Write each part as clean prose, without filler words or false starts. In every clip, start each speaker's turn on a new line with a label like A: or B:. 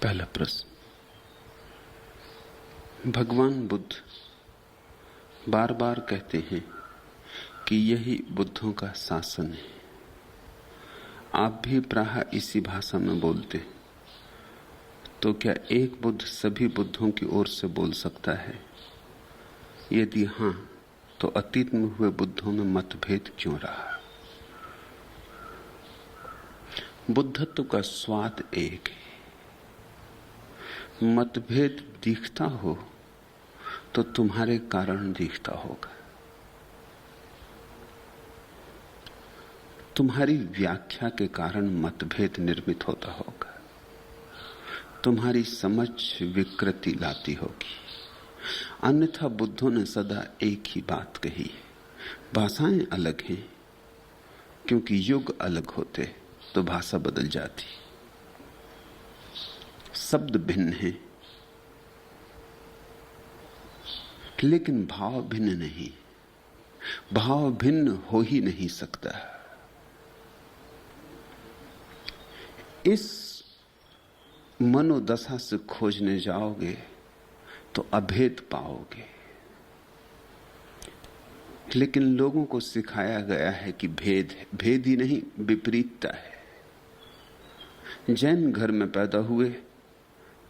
A: पहला प्रश्न। भगवान बुद्ध बार बार कहते हैं कि यही बुद्धों का शासन है। आप भी प्रायः इसी भाषा में बोलते, तो क्या एक बुद्ध सभी बुद्धों की ओर से बोल सकता है? यदि हां, तो अतीत में हुए बुद्धों में मतभेद क्यों रहा? बुद्धत्व का स्वाद एक है। मतभेद दिखता हो तो तुम्हारे कारण दिखता होगा, तुम्हारी व्याख्या के कारण मतभेद निर्मित होता होगा, तुम्हारी समझ विकृति लाती होगी। अन्यथा बुद्धों ने सदा एक ही बात कही है। भाषाएं अलग हैं, क्योंकि युग अलग होते तो भाषा बदल जाती। शब्द भिन्न हैं, लेकिन भाव भिन्न नहीं। भाव भिन्न हो ही नहीं सकता। इस मनोदशा से खोजने जाओगे तो अभेद पाओगे। लेकिन लोगों को सिखाया गया है कि भेद है। भेद ही नहीं, विपरीतता है। जैन घर में पैदा हुए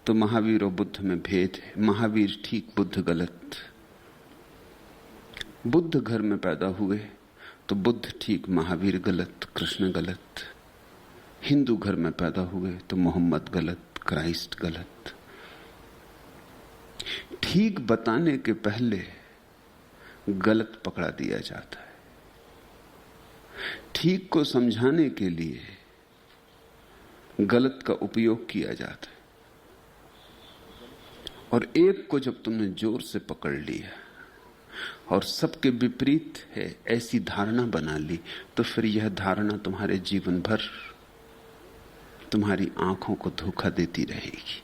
A: तो महावीर और बुद्ध में भेद है। महावीर ठीक, बुद्ध गलत। बुद्ध घर में पैदा हुए तो बुद्ध ठीक, महावीर गलत, कृष्ण गलत। हिंदू घर में पैदा हुए तो मोहम्मद गलत, क्राइस्ट गलत। ठीक बताने के पहले गलत पकड़ा दिया जाता है। ठीक को समझाने के लिए गलत का उपयोग किया जाता है। और एक को जब तुमने जोर से पकड़ लिया और सबके विपरीत है ऐसी धारणा बना ली, तो फिर यह धारणा तुम्हारे जीवन भर तुम्हारी आंखों को धोखा देती रहेगी।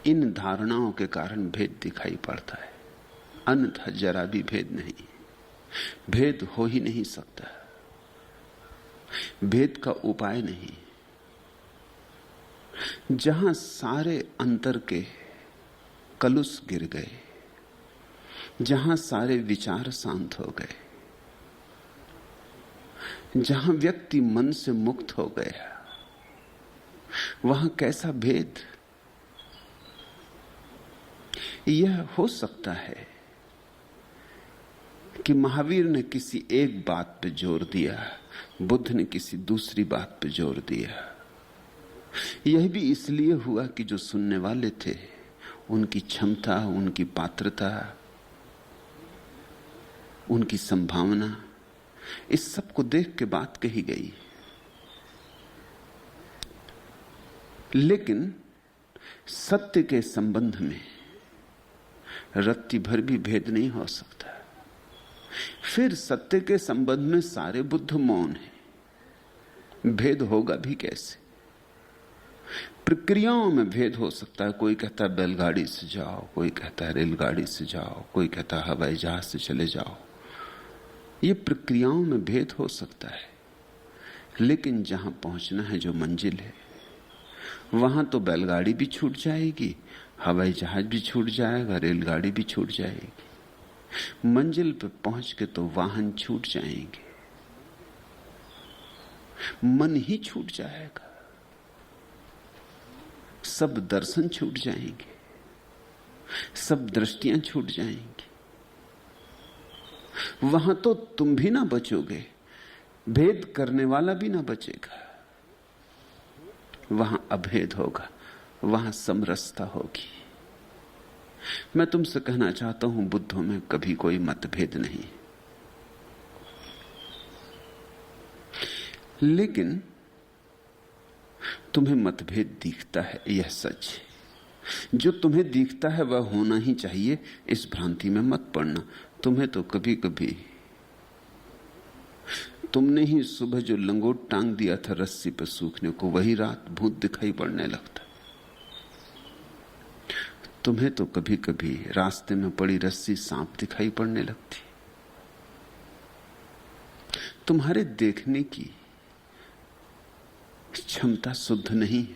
A: इन धारणाओं के कारण भेद दिखाई पड़ता है, अन्यथा जरा भी भेद नहीं। भेद हो ही नहीं सकता। भेद का उपाय नहीं। जहां सारे अंतर के कलुष गिर गए, जहां सारे विचार शांत हो गए, जहां व्यक्ति मन से मुक्त हो गया, वहां कैसा भेद? यह हो सकता है कि महावीर ने किसी एक बात पे जोर दिया, बुद्ध ने किसी दूसरी बात पे जोर दिया। यह भी इसलिए हुआ कि जो सुनने वाले थे उनकी क्षमता, उनकी पात्रता, उनकी संभावना, इस सब को देख के बात कही गई। लेकिन सत्य के संबंध में रत्ती भर भी भेद नहीं हो सकता। फिर सत्य के संबंध में सारे बुद्ध मौन हैं, भेद होगा भी कैसे? प्रक्रियाओं में भेद हो सकता है। कोई कहता है बैलगाड़ी से जाओ, कोई कहता है रेलगाड़ी से जाओ, कोई कहता है हवाई जहाज से चले जाओ। ये प्रक्रियाओं में भेद हो सकता है, लेकिन जहां पहुंचना है, जो मंजिल है, वहां तो बैलगाड़ी भी छूट जाएगी, हवाई जहाज भी छूट जाएगा, रेलगाड़ी भी छूट जाएगी। मंजिल पे पहुंच के तो वाहन छूट जाएंगे, मन ही छूट जाएगा, सब दर्शन छूट जाएंगे, सब दृष्टियां छूट जाएंगी। वहां तो तुम भी ना बचोगे, भेद करने वाला भी ना बचेगा। वहां अभेद होगा, वहां समरसता होगी। मैं तुमसे कहना चाहता हूं, बुद्धों में कभी कोई मतभेद नहीं, लेकिन तुम्हें मतभेद दिखता है, यह सच है। जो तुम्हें दिखता है वह होना ही चाहिए, इस भ्रांति में मत पड़ना। तुम्हें तो कभी कभी तुमने ही सुबह जो लंगोट टांग दिया था रस्सी पर सूखने को, वही रात भूत दिखाई पड़ने लगता। तुम्हें तो कभी कभी रास्ते में पड़ी रस्सी सांप दिखाई पड़ने लगती। तुम्हारे देखने की क्षमता शुद्ध नहीं है।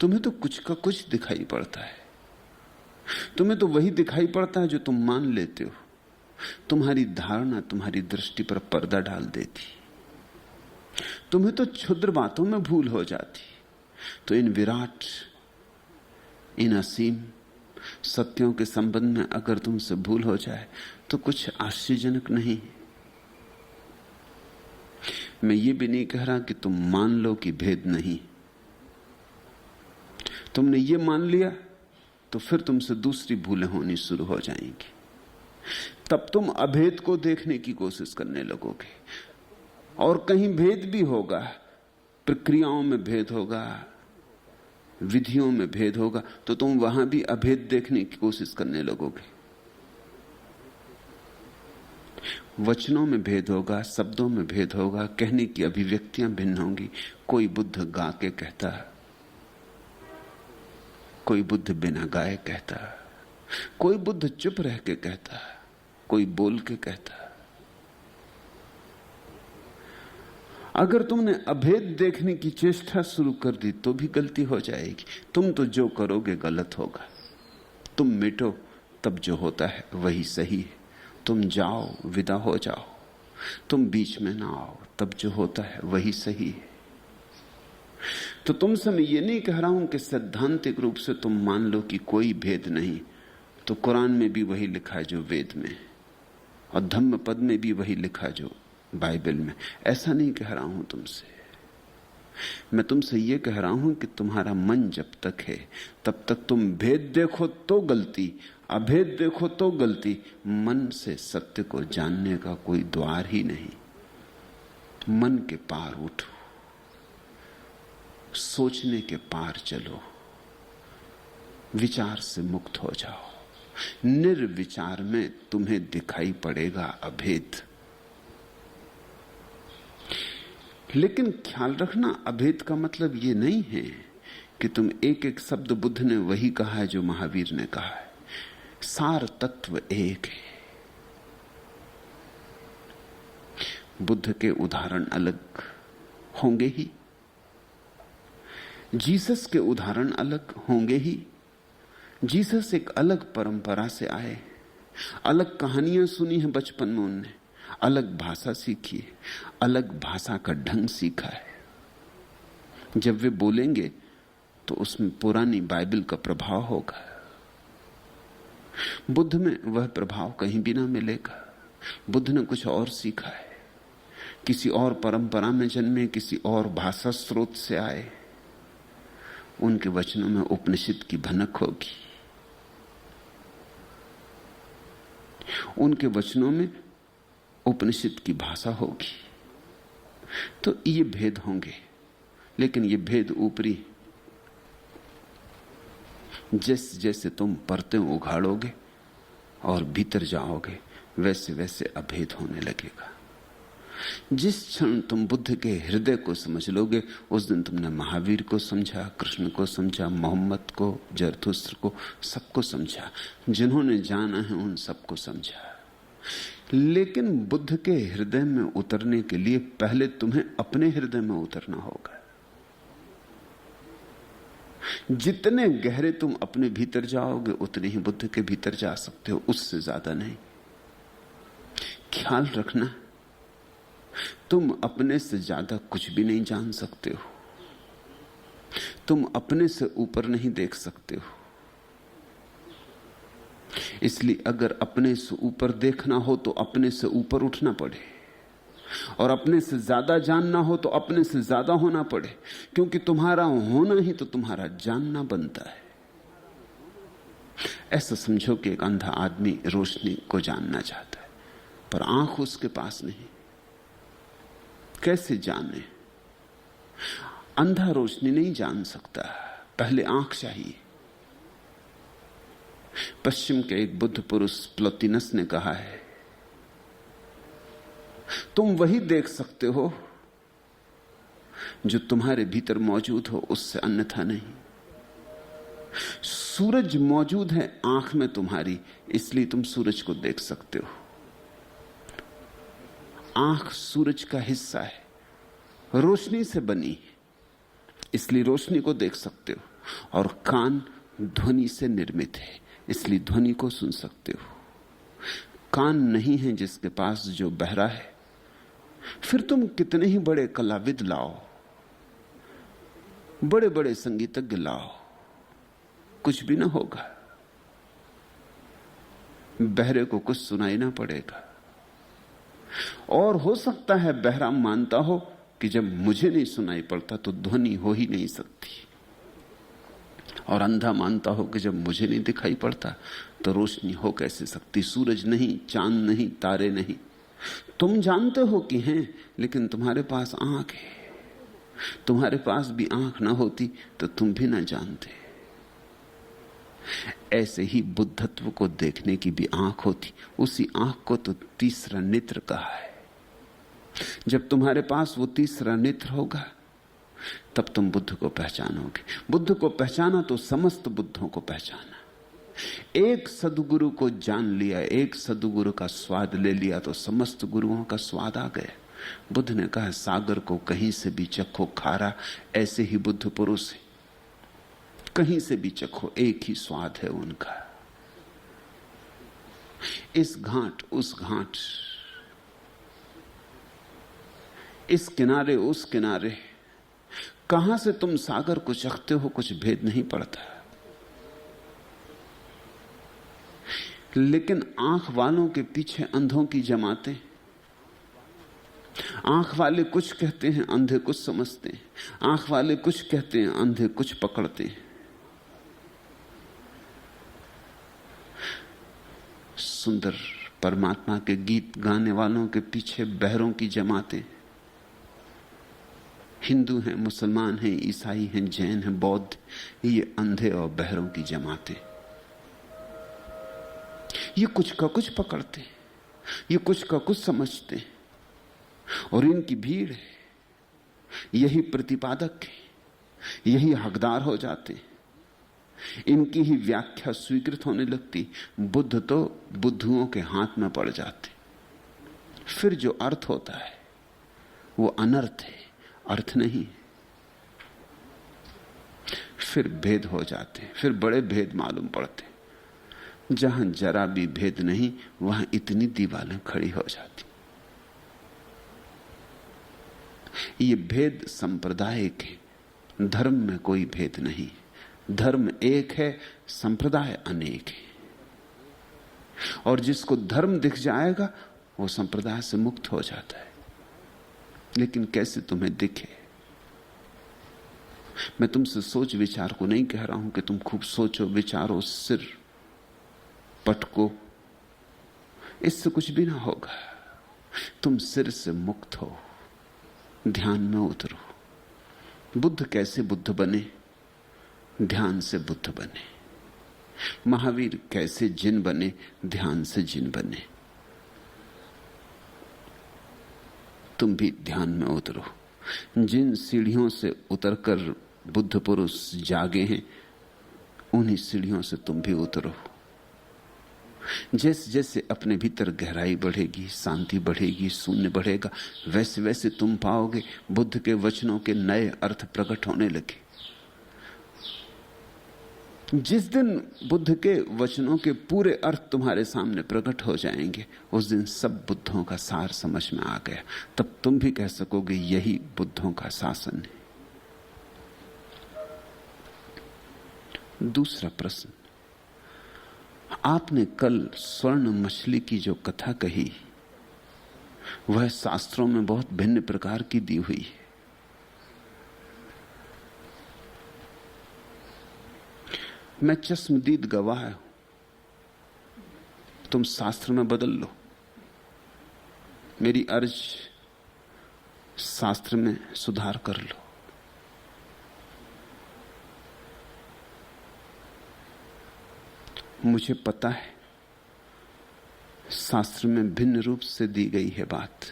A: तुम्हें तो कुछ का कुछ दिखाई पड़ता है। तुम्हें तो वही दिखाई पड़ता है जो तुम मान लेते हो। तुम्हारी धारणा तुम्हारी दृष्टि पर पर्दा डाल देती। तुम्हें तो क्षुद्र बातों में भूल हो जाती। तो इन विराट, इन असीम सत्यों के संबंध में अगर तुमसे भूल हो जाए तो कुछ आश्चर्यजनक नहीं। मैं ये भी नहीं कह रहा कि तुम मान लो कि भेद नहीं। तुमने ये मान लिया तो फिर तुमसे दूसरी भूलें होनी शुरू हो जाएंगी। तब तुम अभेद को देखने की कोशिश करने लगोगे, और कहीं भेद भी होगा, प्रक्रियाओं में भेद होगा, विधियों में भेद होगा, तो तुम वहां भी अभेद देखने की कोशिश करने लगोगे। वचनों में भेद होगा, शब्दों में भेद होगा, कहने की अभिव्यक्तियां भिन्न होंगी। कोई बुद्ध गा के कहता, कोई बुद्ध बिना गाए कहता, कोई बुद्ध चुप रह के कहता, कोई बोल के कहता। अगर तुमने अभेद देखने की चेष्टा शुरू कर दी तो भी गलती हो जाएगी। तुम तो जो करोगे गलत होगा। तुम मिटो तब जो होता है वही सही है। तुम जाओ, विदा हो जाओ, तुम बीच में ना आओ, तब जो होता है वही सही है। तो तुमसे मैं ये नहीं कह रहा हूं कि सैद्धांतिक रूप से तुम मान लो कि कोई भेद नहीं। तो कुरान में भी वही लिखा है जो वेद में, और धम्म पद में भी वही लिखा जो बाइबल में। ऐसा नहीं कह रहा हूं तुमसे। मैं तुमसे यह कह रहा हूं कि तुम्हारा मन जब तक है तब तक तुम भेद देखो तो गलती, अभेद देखो तो गलती। मन से सत्य को जानने का कोई द्वार ही नहीं। मन के पार उठो, सोचने के पार चलो, विचार से मुक्त हो जाओ। निर्विचार में तुम्हें दिखाई पड़ेगा अभेद। लेकिन ख्याल रखना, अभेद का मतलब यह नहीं है कि तुम एक एक शब्द बुद्ध ने वही कहा है जो महावीर ने कहा है। सार तत्व एक है। बुद्ध के उदाहरण अलग होंगे ही, जीसस के उदाहरण अलग होंगे ही। जीसस एक अलग परंपरा से आए, अलग कहानियां सुनी है बचपन में उनने, अलग भाषा सीखी है, अलग भाषा का ढंग सीखा है। जब वे बोलेंगे तो उसमें पुरानी बाइबल का प्रभाव होगा। बुद्ध में वह प्रभाव कहीं भी ना मिलेगा। बुद्ध ने कुछ और सीखा है, किसी और परंपरा में जन्मे, किसी और भाषा स्रोत से आए। उनके वचनों में उपनिषद की भनक होगी, उनके वचनों में उपनिषद की भाषा होगी। तो ये भेद होंगे, लेकिन ये भेद ऊपरी। जैसे जैसे तुम परतें उघाड़ोगे और भीतर जाओगे, वैसे वैसे अभेद होने लगेगा। जिस क्षण तुम बुद्ध के हृदय को समझ लोगे, उस दिन तुमने महावीर को समझा, कृष्ण को समझा, मोहम्मद को, जरथुस्त्र को, सबको समझा। जिन्होंने जाना है उन सबको समझा। लेकिन बुद्ध के हृदय में उतरने के लिए पहले तुम्हें अपने हृदय में उतरना होगा। जितने गहरे तुम अपने भीतर जाओगे उतने ही बुद्ध के भीतर जा सकते हो, उससे ज्यादा नहीं। ख्याल रखना, तुम अपने से ज्यादा कुछ भी नहीं जान सकते हो। तुम अपने से ऊपर नहीं देख सकते हो। इसलिए अगर अपने से ऊपर देखना हो तो अपने से ऊपर उठना पड़े, और अपने से ज्यादा जानना हो तो अपने से ज्यादा होना पड़े। क्योंकि तुम्हारा होना ही तो तुम्हारा जानना बनता है। ऐसा समझो कि एक अंधा आदमी रोशनी को जानना चाहता है, पर आंख उसके पास नहीं। कैसे जाने? अंधा रोशनी नहीं जान सकता, पहले आंख चाहिए। पश्चिम के एक बुद्ध पुरुष प्लोतिनस ने कहा है, तुम वही देख सकते हो जो तुम्हारे भीतर मौजूद हो, उससे अन्यथा नहीं। सूरज मौजूद है आंख में तुम्हारी, इसलिए तुम सूरज को देख सकते हो। आंख सूरज का हिस्सा है, रोशनी से बनी, इसलिए रोशनी को देख सकते हो। और कान ध्वनि से निर्मित है, इसलिए ध्वनि को सुन सकते हो। कान नहीं है जिसके पास जो बहरा है, फिर तुम कितने ही बड़े कलाविद लाओ, बड़े बड़े संगीतज्ञ लाओ, कुछ भी ना होगा। बहरे को कुछ सुनाई ना पड़ेगा। और हो सकता है बहरा मानता हो कि जब मुझे नहीं सुनाई पड़ता तो ध्वनि हो ही नहीं सकती, और अंधा मानता हो कि जब मुझे नहीं दिखाई पड़ता तो रोशनी हो कैसे सकती। सूरज नहीं, चांद नहीं, तारे नहीं, तुम जानते हो कि हैं, लेकिन तुम्हारे पास आंख है। तुम्हारे पास भी आंख ना होती तो तुम भी ना जानते। ऐसे ही बुद्धत्व को देखने की भी आंख होती, उसी आंख को तो तीसरा नेत्र कहा है। जब तुम्हारे पास वो तीसरा नेत्र होगा तब तुम बुद्ध को पहचानोगे। बुद्ध को पहचाना तो समस्त बुद्धों को पहचाना। एक सदगुरु को जान लिया, एक सदगुरु का स्वाद ले लिया तो समस्त गुरुओं का स्वाद आ गया। बुद्ध ने कहा सागर को कहीं से भी चखो खारा, ऐसे ही बुद्ध पुरुष है, कहीं से भी चखो एक ही स्वाद है उनका। इस घाट उस घाट, इस किनारे उस किनारे, कहां से तुम सागर को चखते हो कुछ भेद नहीं पड़ता। लेकिन आंख वालों के पीछे अंधों की जमातें। आंख वाले कुछ कहते हैं, अंधे कुछ समझते हैं। आंख वाले कुछ कहते हैं, अंधे कुछ पकड़ते हैं। सुंदर परमात्मा के गीत गाने वालों के पीछे बहरों की जमातें। हिंदू हैं, मुसलमान हैं, ईसाई हैं, जैन हैं, बौद्ध, ये अंधे और बहरों की जमातें। ये कुछ का कुछ पकड़ते, ये कुछ का कुछ समझते, और इनकी भीड़ है। यही प्रतिपादक है, यही हकदार हो जाते, इनकी ही व्याख्या स्वीकृत होने लगती। बुद्ध तो बुद्धुओं के हाथ में पड़ जाते। फिर जो अर्थ होता है वो अनर्थ है, अर्थ नहीं। फिर भेद हो जाते, फिर बड़े भेद मालूम पड़ते। जहां जरा भी भेद नहीं वहां इतनी दीवारें खड़ी हो जाती। ये भेद सांप्रदायिक है, धर्म में कोई भेद नहीं। धर्म एक है, संप्रदाय अनेक है। और जिसको धर्म दिख जाएगा वो संप्रदाय से मुक्त हो जाता है। लेकिन कैसे तुम्हें दिखे? मैं तुमसे सोच विचार को नहीं कह रहा हूं कि तुम खूब सोचो विचारो, सिर पटको, इससे कुछ भी ना होगा। तुम सिर से मुक्त हो, ध्यान में उतरो। बुद्ध कैसे बुद्ध बने? ध्यान से बुद्ध बने। महावीर कैसे जिन बने? ध्यान से जिन बने। तुम भी ध्यान में उतरो। जिन सीढ़ियों से उतरकर बुद्ध पुरुष जागे हैं, उन्हीं सीढ़ियों से तुम भी उतरो। जैसे जैसे अपने भीतर गहराई बढ़ेगी, शांति बढ़ेगी, शून्य बढ़ेगा, वैसे वैसे तुम पाओगे बुद्ध के वचनों के नए अर्थ प्रकट होने लगे। जिस दिन बुद्ध के वचनों के पूरे अर्थ तुम्हारे सामने प्रकट हो जाएंगे, उस दिन सब बुद्धों का सार समझ में आ गया। तब तुम भी कह सकोगे यही बुद्धों का शासन है। दूसरा प्रश्न, आपने कल स्वर्ण मछली की जो कथा कही वह शास्त्रों में बहुत भिन्न प्रकार की दी हुई है। मैं चश्मदीद गवाह हूं, तुम शास्त्र में बदल लो। मेरी अर्ज शास्त्र में सुधार कर लो। मुझे पता है शास्त्र में भिन्न रूप से दी गई है बात,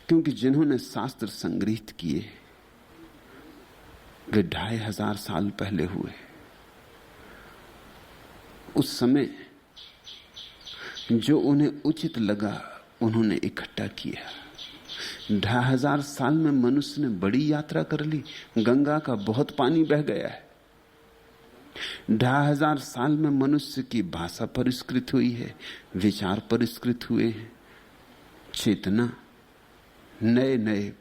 A: क्योंकि जिन्होंने शास्त्र संग्रहित किए वे 2500 साल पहले हुए। उस समय जो उन्हें उचित लगा उन्होंने इकट्ठा किया। 2500 साल में मनुष्य ने बड़ी यात्रा कर ली। गंगा का बहुत पानी बह गया है, 2,500 साल में मनुष्य की भाषा परिष्कृत हुई है, विचार परिष्कृत हुए हैं, चेतना नए नए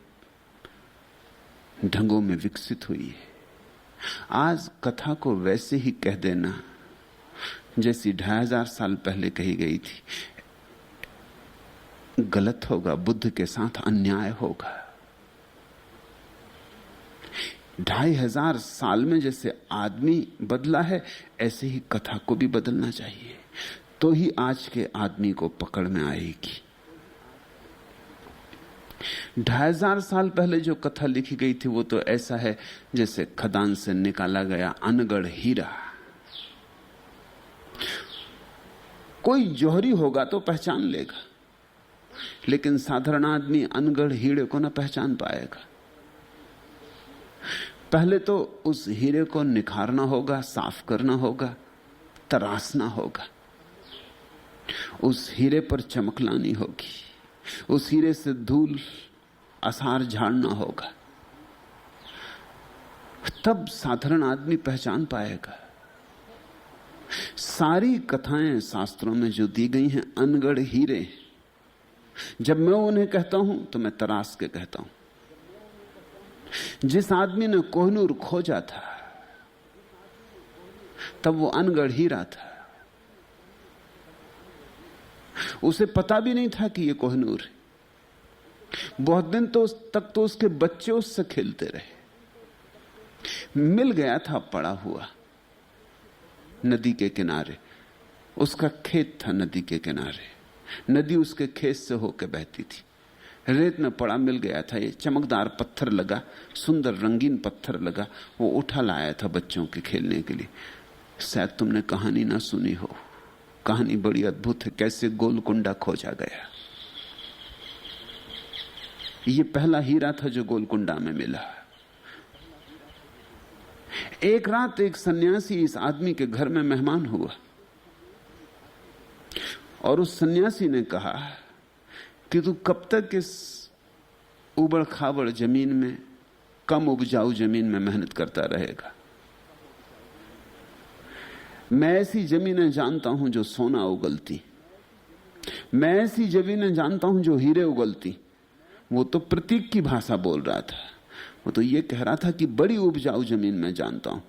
A: ढंगों में विकसित हुई है। आज कथा को वैसे ही कह देना जैसी 2,500 साल पहले कही गई थी, गलत होगा, बुद्ध के साथ अन्याय होगा। 2,500 साल में जैसे आदमी बदला है, ऐसे ही कथा को भी बदलना चाहिए, तो ही आज के आदमी को पकड़ में आएगी। 2,500 साल पहले जो कथा लिखी गई थी वो तो ऐसा है जैसे खदान से निकाला गया अनगढ़ हीरा। कोई जौहरी होगा तो पहचान लेगा, लेकिन साधारण आदमी अनगढ़ हीरे को न पहचान पाएगा। पहले तो उस हीरे को निखारना होगा, साफ करना होगा, तराशना होगा, उस हीरे पर चमक लानी होगी, उस हीरे से धूल आसार झाड़ना होगा, तब साधारण आदमी पहचान पाएगा। सारी कथाएं शास्त्रों में जो दी गई हैं अनगढ़ हीरे, जब मैं उन्हें कहता हूं तो मैं तराश के कहता हूं। जिस आदमी ने कोहिनूर खोजा था तब वो अनगढ़ हीरा था, उसे पता भी नहीं था कि ये कोहिनूर है। बहुत दिन तक तो उसके बच्चे उससे खेलते रहे, मिल गया था पड़ा हुआ नदी के किनारे, उसका खेत था नदी के किनारे, नदी उसके खेत से होकर बहती थी, रेत में पड़ा मिल गया था। ये चमकदार पत्थर लगा, सुंदर रंगीन पत्थर लगा, वो उठा लाया था बच्चों के खेलने के लिए। शायद तुमने कहानी ना सुनी हो, कहानी बड़ी अद्भुत है, कैसे गोलकुंडा खोजा गया। ये पहला हीरा था जो गोलकुंडा में मिला। एक रात एक सन्यासी इस आदमी के घर में मेहमान हुआ और उस सन्यासी ने कहा कि तू कब तक इस उबड़ खाबड़ जमीन में, कम उपजाऊ जमीन में मेहनत करता रहेगा। मैं ऐसी जमीनें जानता हूं जो सोना उगलती, मैं ऐसी जमीनें जानता हूं जो हीरे उगलती। वो तो प्रतीक की भाषा बोल रहा था, वो तो ये कह रहा था कि बड़ी उपजाऊ जमीन मैं जानता हूं,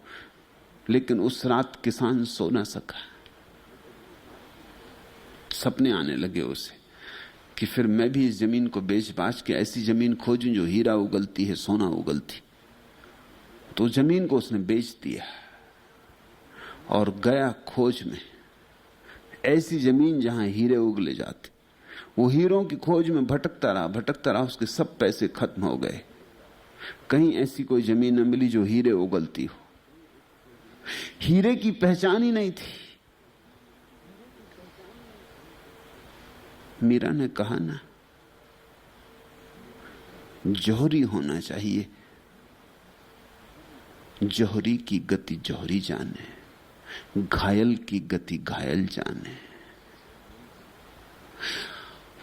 A: लेकिन उस रात किसान सो ना सका। सपने आने लगे उसे कि फिर मैं भी इस जमीन को बेच बाच के ऐसी जमीन खोजूं जो हीरा उगलती है, सोना उगलती। तो जमीन को उसने बेच दिया और गया खोज में ऐसी जमीन जहां हीरे उगले जाते। वो हीरों की खोज में भटकता रहा, उसके सब पैसे खत्म हो गए। कहीं ऐसी कोई जमीन न मिली जो हीरे उगलती हो। हीरे की पहचान ही नहीं थी। मीरा ने कहा ना, जौहरी होना चाहिए, जौहरी की गति जौहरी जाने, घायल की गति घायल जाने।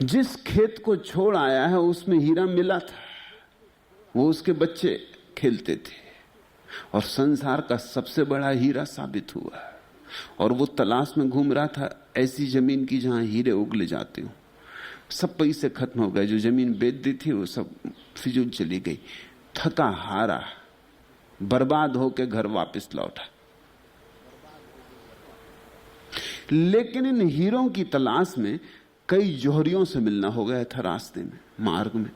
A: जिस खेत को छोड़ आया है उसमें हीरा मिला था, वो उसके बच्चे खेलते थे और संसार का सबसे बड़ा हीरा साबित हुआ। और वो तलाश में घूम रहा था ऐसी जमीन की जहां हीरे उगले जाते हो। सब पैसे खत्म हो गए, जो जमीन बेच दी थी वो सब फिजूल चली गई। थका हारा बर्बाद होकर घर वापस लौटा। लेकिन इन हीरों की तलाश में कई जौहरियों से मिलना हो गया था। रास्ते में, मार्ग में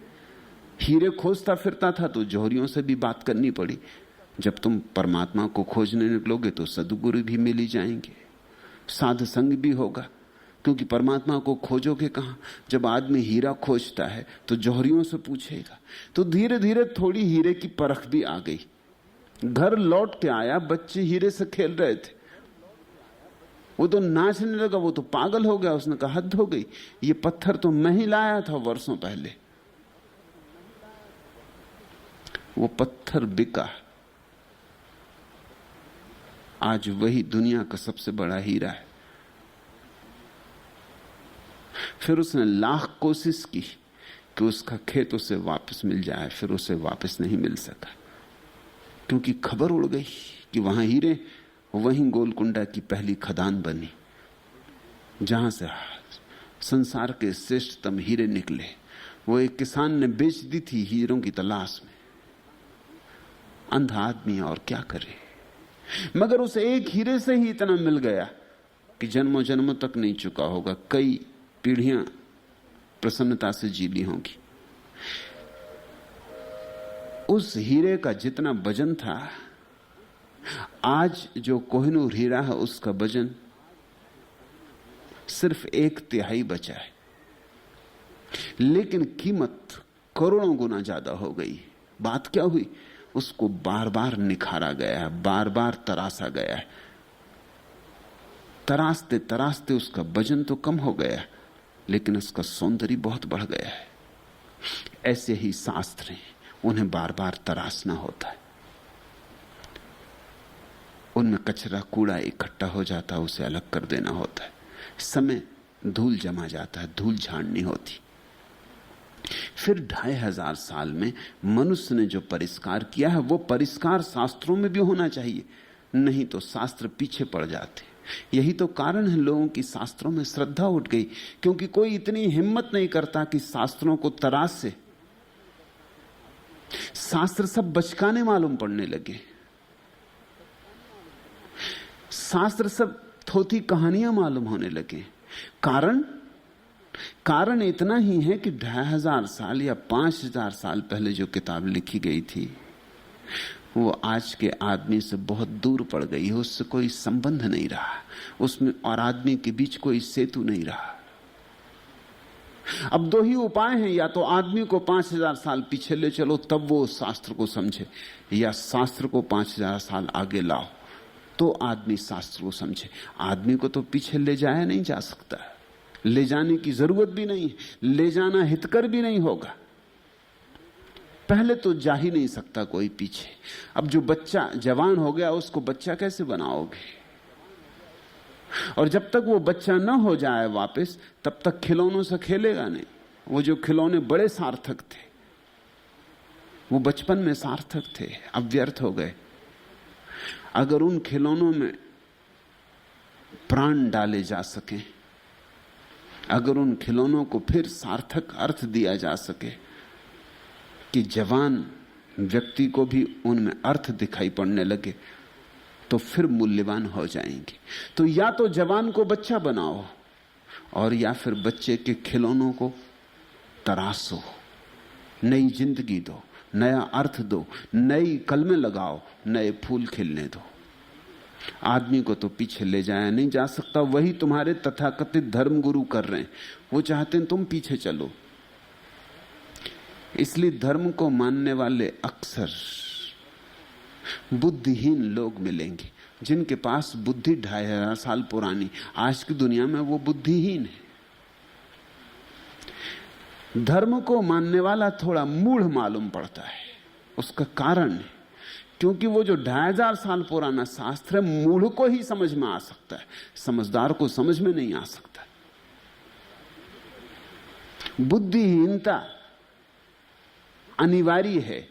A: हीरे खोजता फिरता था तो जौहरियों से भी बात करनी पड़ी। जब तुम परमात्मा को खोजने निकलोगे तो सद्गुरु भी मिल ही जाएंगे, साध संग भी होगा, क्योंकि परमात्मा को खोजोगे कहां। जब आदमी हीरा खोजता है तो जौहरियों से पूछेगा। तो धीरे धीरे थोड़ी हीरे की परख भी आ गई। घर लौट के आया, बच्चे हीरे से खेल रहे थे, वो तो नाचने लगा, वो तो पागल हो गया। उसने कहा हद हो गई, ये पत्थर तो मैं ही लाया था वर्षों पहले। वो पत्थर बिका, आज वही दुनिया का सबसे बड़ा हीरा है। फिर उसने लाख कोशिश की कि उसका खेत उसे वापस मिल जाए, फिर उसे वापस नहीं मिल सका, क्योंकि खबर उड़ गई कि वहां हीरे। वहीं गोलकुंडा की पहली खदान बनी, जहां से संसार के श्रेष्ठतम हीरे निकले। वो एक किसान ने बेच दी थी हीरों की तलाश में। अंधा आदमी और क्या करे, मगर उस एक हीरे से ही इतना मिल गया कि जन्मों जन्मों तक नहीं चुका होगा, कई पीढ़ियां प्रसन्नता से जी ली होंगी। उस हीरे का जितना वजन था, आज जो कोहिनूर हीरा है उसका वजन सिर्फ 1/3 बचा है, लेकिन कीमत करोड़ों गुना ज्यादा हो गई। बात क्या हुई? उसको बार बार निखारा गया है, बार बार तरासा गया है। तरासते तरासते उसका वजन तो कम हो गया, लेकिन उसका सौंदर्य बहुत बढ़ गया है। ऐसे ही शास्त्र हैं, उन्हें बार बार तरासना होता है। उनमें कचरा कूड़ा इकट्ठा हो जाता है, उसे अलग कर देना होता है। समय धूल जमा जाता है, धूल झाड़नी होती। फिर 2500 साल में मनुष्य ने जो परिष्कार किया है, वो परिष्कार शास्त्रों में भी होना चाहिए, नहीं तो शास्त्र पीछे पड़ जाते। यही तो कारण है लोगों की शास्त्रों में श्रद्धा उठ गई, क्योंकि कोई इतनी हिम्मत नहीं करता कि शास्त्रों को तराश से। शास्त्र सब बचकाने मालूम पड़ने लगे, शास्त्र सब थोथी कहानियां मालूम होने लगे। कारण इतना ही है कि 2500 साल या 5000 साल पहले जो किताब लिखी गई थी, वो आज के आदमी से बहुत दूर पड़ गई है। उससे कोई संबंध नहीं रहा, उसमें और आदमी के बीच कोई सेतु नहीं रहा। अब 2 ही उपाय हैं, या तो आदमी को 5000 साल पीछे ले चलो तब वो शास्त्र को समझे, या शास्त्र को 5000 साल आगे लाओ तो आदमी शास्त्र को समझे। आदमी को तो पीछे ले जाया नहीं जा सकता, ले जाने की जरूरत भी नहीं, ले जाना हितकर भी नहीं होगा। पहले तो जा ही नहीं सकता कोई पीछे। अब जो बच्चा जवान हो गया, उसको बच्चा कैसे बनाओगे? और जब तक वो बच्चा ना हो जाए वापस, तब तक खिलौनों से खेलेगा नहीं। वो जो खिलौने बड़े सार्थक थे, वो बचपन में सार्थक थे, अब व्यर्थ हो गए। अगर उन खिलौनों में प्राण डाले जा सके, अगर उन खिलौनों को फिर सार्थक अर्थ दिया जा सके कि जवान व्यक्ति को भी उनमें अर्थ दिखाई पड़ने लगे, तो फिर मूल्यवान हो जाएंगे। तो या तो जवान को बच्चा बनाओ, और या फिर बच्चे के खिलौनों को तराशो, नई जिंदगी दो, नया अर्थ दो, नई कलमें लगाओ, नए फूल खिलने दो। आदमी को तो पीछे ले जाया नहीं जा सकता। वही तुम्हारे तथाकथित धर्म गुरु कर रहे हैं, वो चाहते हैं तुम पीछे चलो। इसलिए धर्म को मानने वाले अक्सर बुद्धिहीन लोग मिलेंगे, जिनके पास बुद्धि 2500 साल पुरानी। आज की दुनिया में वो बुद्धिहीन है। धर्म को मानने वाला थोड़ा मूढ़ मालूम पड़ता है। उसका कारण है क्योंकि वो जो 2500 साल पुराना शास्त्र है, मूढ़ को ही समझ में आ सकता है, समझदार को समझ में नहीं आ सकता। बुद्धिहीनता अनिवार्य है,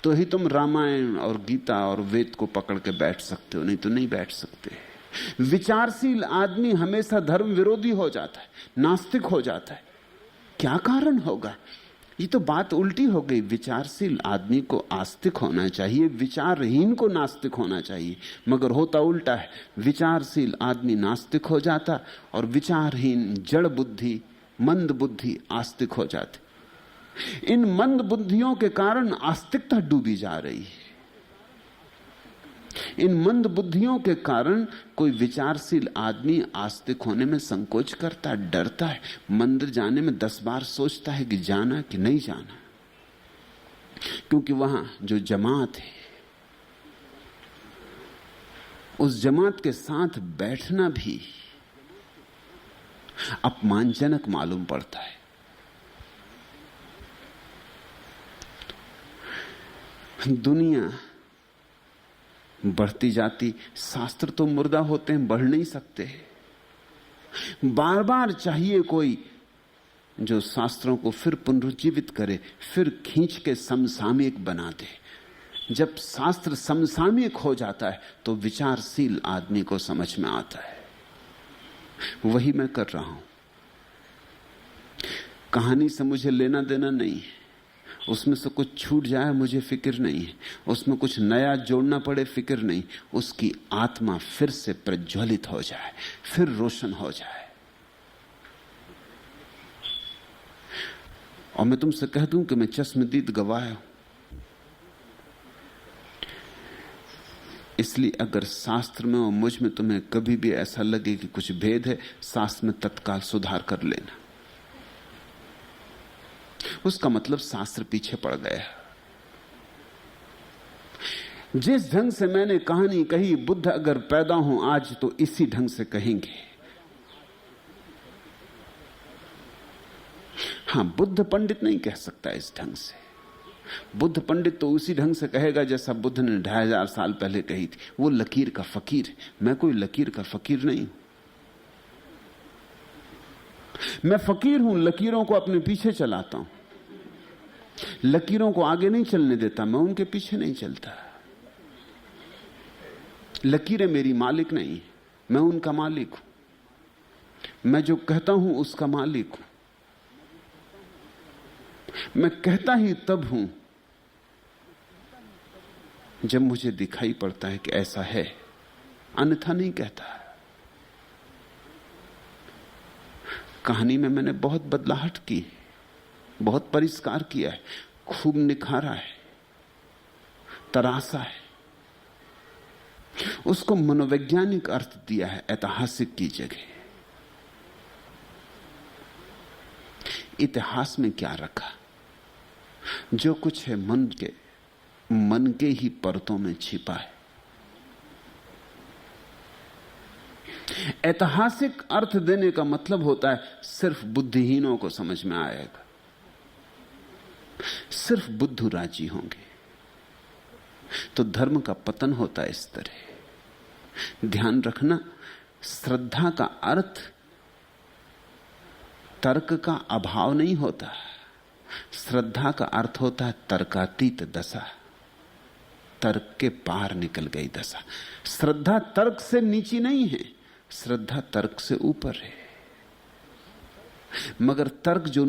A: तो ही तुम रामायण और गीता और वेद को पकड़ के बैठ सकते हो, नहीं तो नहीं बैठ सकते। विचारशील आदमी हमेशा धर्म विरोधी हो जाता है, नास्तिक हो जाता है। क्या कारण होगा? ये तो बात उल्टी हो गई। विचारशील आदमी को आस्तिक होना चाहिए, विचारहीन को नास्तिक होना चाहिए, मगर होता उल्टा है। विचारशील आदमी नास्तिक हो जाता और विचारहीन जड़ बुद्धि मंद बुद्धि आस्तिक हो जाते। इन मंद बुद्धियों के कारण आस्तिकता डूबी जा रही है। इन मंद बुद्धियों के कारण कोई विचारशील आदमी आस्तिक होने में संकोच करता है, डरता है, मंदिर जाने में 10 बार सोचता है कि जाना कि नहीं जाना, क्योंकि वहां जो जमात है, उस जमात के साथ बैठना भी अपमानजनक मालूम पड़ता है। दुनिया बढ़ती जाती, शास्त्र तो मुर्दा होते हैं, बढ़ नहीं सकते। बार बार चाहिए कोई जो शास्त्रों को फिर पुनरुज्जीवित करे, फिर खींच के समसामयिक बना दे, जब शास्त्र समसामयिक हो जाता है तो विचारशील आदमी को समझ में आता है। वही मैं कर रहा हूं। कहानी से मुझे लेना देना नहीं है, उसमें से कुछ छूट जाए मुझे फिक्र नहीं है, उसमें कुछ नया जोड़ना पड़े फिक्र नहीं, उसकी आत्मा फिर से प्रज्वलित हो जाए, फिर रोशन हो जाए। और मैं तुमसे कह दूं कि मैं चश्मदीद गवाह हूं। इसलिए अगर शास्त्र में और मुझ में तुम्हें कभी भी ऐसा लगे कि कुछ भेद है, शास्त्र में तत्काल सुधार कर लेना। उसका मतलब शास्त्र पीछे पड़ गया। जिस ढंग से मैंने कहानी कही, बुद्ध अगर पैदा हो आज तो इसी ढंग से कहेंगे। हां, बुद्ध पंडित नहीं कह सकता इस ढंग से। बुद्ध पंडित तो उसी ढंग से कहेगा जैसा बुद्ध ने 2500 साल पहले कही थी। वो लकीर का फकीर है, मैं कोई लकीर का फकीर नहीं हूं। मैं फकीर हूं, लकीरों को अपने पीछे चलाता हूं, लकीरों को आगे नहीं चलने देता, मैं उनके पीछे नहीं चलता। लकीरें मेरी मालिक नहीं, मैं उनका मालिक हूं। मैं जो कहता हूं उसका मालिक हूं। मैं कहता ही तब हूं जब मुझे दिखाई पड़ता है कि ऐसा है, अन्यथा नहीं कहता। कहानी में मैंने बहुत बदलाहट की, बहुत परिष्कार किया है, खूब निखारा है, तरासा है, उसको मनोवैज्ञानिक अर्थ दिया है ऐतिहासिक की जगह। इतिहास में क्या रखा? जो कुछ है मन के ही परतों में छिपा है। ऐतिहासिक अर्थ देने का मतलब होता है सिर्फ बुद्धिहीनों को समझ में आएगा, सिर्फ बुद्धू राजी होंगे। तो धर्म का पतन होता है इस तरह। ध्यान रखना, श्रद्धा का अर्थ तर्क का अभाव नहीं होता। श्रद्धा का अर्थ होता है तर्कातीत दशा, तर्क के पार निकल गई दशा। श्रद्धा तर्क से नीची नहीं है, श्रद्धा तर्क से ऊपर है। मगर तर्क जो